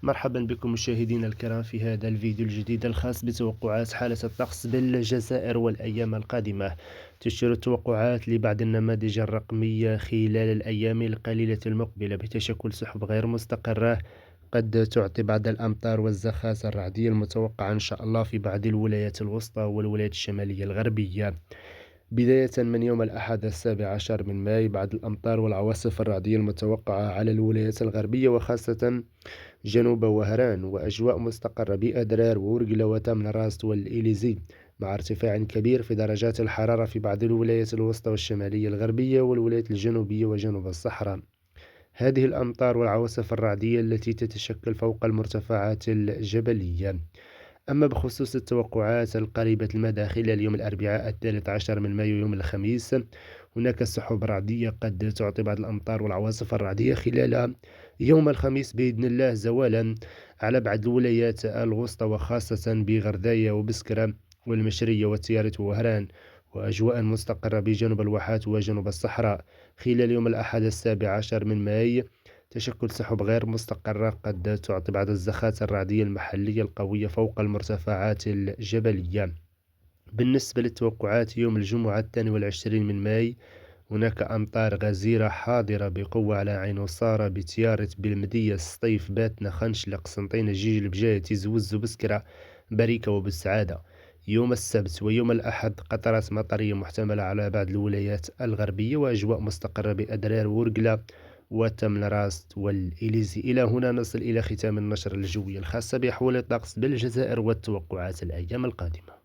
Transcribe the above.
مرحبا بكم مشاهدينا الكرام في هذا الفيديو الجديد الخاص بتوقعات حالة الطقس بالجزائر والأيام القادمة. تشير التوقعات لبعض النماذج الرقمية خلال الأيام القليلة المقبلة بتشكل سحب غير مستقرة قد تعطي بعض الأمطار والزخات الرعدية المتوقعة إن شاء الله في بعض الولايات الوسطى والولايات الشمالية الغربية. بداية من يوم الأحد 17 من ماي بعض الأمطار والعواصف الرعدية المتوقعة على الولايات الغربية وخاصة جنوب وهران، وأجواء مستقرة بأدرار وورقلا وتامن راست والإليزي، مع ارتفاع كبير في درجات الحرارة في بعض الولايات الوسطى والشمالية الغربية والولايات الجنوبية وجنوب الصحراء. هذه الأمطار والعواصف الرعدية التي تتشكل فوق المرتفعات الجبلية. أما بخصوص التوقعات القريبة المدى خلال يوم الأربعاء 13 من مايو يوم الخميس، هناك سحب رعدية قد تعطي بعض الأمطار والعواصف الرعدية خلال يوم الخميس بإذن الله زوالا على بعض الولايات الوسطى وخاصة بغرداية وبسكرة والمشرية وتيارة ووهران، وأجواء مستقرة بجنوب الواحات وجنوب الصحراء. خلال يوم الأحد 17 من ماي تشكل سحب غير مستقرة قد تعطي بعض الزخات الرعدية المحلية القوية فوق المرتفعات الجبلية. بالنسبة للتوقعات يوم الجمعة 22 من ماي، هناك أمطار غزيرة حاضرة بقوة على عين وصارة بتيارة بالمدية سطيف باتنا خنشلة قسنطينة جيجل بجاية زوز بسكرة بريكة وبالسعادة. يوم السبت ويوم الأحد قطرات مطرية محتملة على بعض الولايات الغربية وأجواء مستقرة بأدرار ورقلة وتمن راست والإليزي. إلى هنا نصل إلى ختام النشر الجوي الخاصة بأحوال الطقس بالجزائر والتوقعات الأيام القادمة.